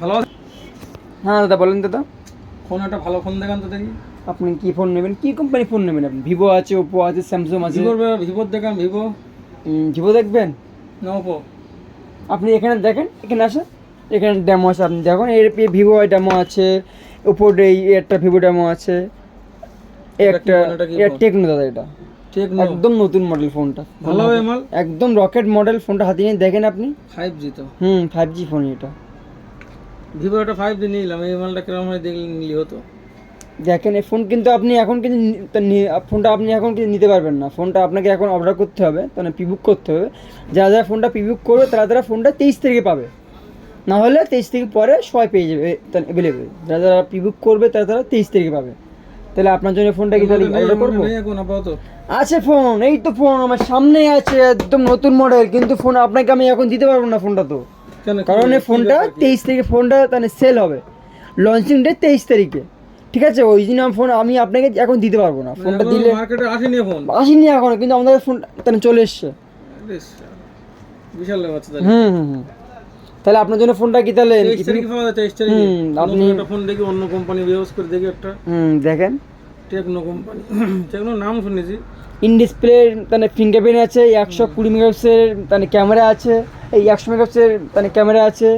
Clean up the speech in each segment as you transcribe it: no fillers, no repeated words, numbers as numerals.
ভালো আছেন? হ্যাঁ দাদা বলেন দাদা, ফোন একটা ভালো ফোন দেখান তো দেখি। আপনি কি ফোন নেবেন, কি কোম্পানি ফোন নেবেন? আপনি ভিভো আছে, ওপো আছে, স্যামসাং আছে। ভিভোর দেখান, ভিভো ভিভো দেখবেন? না ওপো? আপনি এখানে দেখেন, এখানে আসেন, এখানে ডেমো আছে, আপনি দেখুন। এর ভিভো ডেমো আছে, ওপোর এই একটা ভিভো ডেমো আছে, এই এটা কি একটা ফোন? এটা কি এটা ফোন? টেকনো দাদা, এটা টেকনো? একদম নতুন মডেল ফোনটা। ভালো হবে মাল? একদম রকেট মডেল ফোনটা হাতে নিয়ে দেখেন আপনি। 5G তো? 5G ফোন এটা। ভিভো একটা 5G নিলাম, এই মালটা কিরকম হয় দেখলে নিলে হতো। দেখেন এই ফোন কিন্তু আপনি এখন কিন্তু ফোনটা আপনি এখন কিন্তু নিতে পারবেন না। ফোনটা আপনাকে এখন অর্ডার করতে হবে, মানে প্রিবুক করতে হবে। যারা যারা ফোনটা প্রিবুক করবে তারা ফোনটা 23 তারিখে পাবে, না হলে 23 তারিখ পরে সবাই পেয়ে যাবে অ্যাভেলেবেল। যারা যারা প্রিবুক করবে তারা 23 তারিখে পাবে। তাহলে আপনার জন্য ফোনটা কি তাহলে অর্ডার করবো? নেই এখন আপাতত। আছে ফোন, এই তো ফোন আমার সামনেই আছে, একদম নতুন মডেল, কিন্তু ফোন আপনাকে আমি এখন দিতে পারবো না ফোনটা তো। কেন? কারণ এই ফোনটা 23 তারিখে ফোনটা মানে সেল হবে, লঞ্চিং ডেট 23 তারিখে, ঠিক আছে? ওই জন্য ফোন আমি আপনাকে এখন দিতে পারবো না। ফোনটা দিলে মার্কেটে আসেনি ফোন? আসেনি এখনো, কিন্তু আমাদের ফোন তাহলে চলে এসছে। বিশাল ব্যাপার তাহলে। তাহলে আপনার জন্য ফোনটা কি তাহলে 23 তারিখে পাওয়া যায়? 23 তারিখে আপনি একটা ফোন দেখি, অন্য কোম্পানি ইউজ করে দেখি একটা। দেখেন, টেকনো কোম্পানি। টেকনো নাম শুনেছি। ইন ডিসপ্লে মানে ফিঙ্গারপ্রিন্ট আছে, 120 মেগাপিক্সেলের মানে ক্যামেরা আছে, এই 100 মেগাপিক্সেলের মানে ক্যামেরা আছে,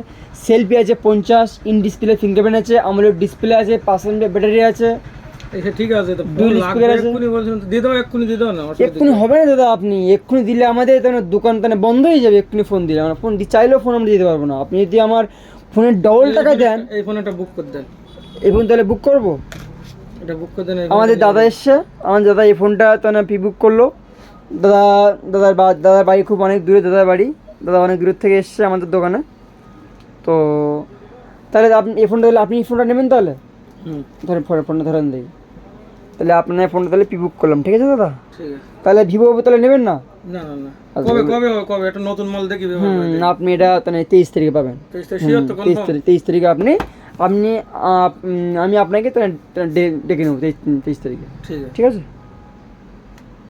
সেলফি আছে 50, ইন ডিসপ্লে ফিঙ্গারপ্রিন্ট আছে, AMOLED ডিসপ্লে আছে, 500 ব্যাটারি আছে। এটা ঠিক আছে তো, দুই লাগবে স্পিকার আছে। এক্ষুনি বলছেন তো, দিয়ে দাও, এক্ষুনি দিয়ে দাও না। এক্ষুনি হবে না দাদা, আপনি এক্ষুনি দিলে আমাদের দোকান বন্ধ হয়ে যাবে। এক্ষুনি ফোন দিলে আমরা ফোন চাইলেও ফোন আমরা দিতে পারবো না। আপনি যদি আমার ফোনের ডবল টাকা দেন, এই ফোনটা বুক করে দেন। এই ফোন তাহলে বুক করবো। এটা বুক করে দেন। আমাদের দাদা এসছে, আমার দাদা এই ফোনটা প্রি বুক করলো। দাদার বাড়ি খুব অনেক দূরে, দাদা অনেক দূরের থেকে এসছে আমাদের দোকানে। তো তাহলে আপনি এই ফোনটা তাহলে আপনি এই ফোনটা নেবেন তাহলে? ধরেন ফোনটা ধরেন দেখি। তাহলে আপনার ফোনটা তাহলে প্রি বুক করলাম, ঠিক আছে দাদা? ঠিক আছে। তাহলে ভিভো তাহলে নেবেন না? না না না, কবে কবে হবে? কবে একটা নতুন মাল দেখি? আপনি এটা তাহলে 23 তারিখে পাবেন। 23 তারিখে আপনি আমি আপনাকে ডেকে নেবো 23 তারিখে, ঠিক আছে?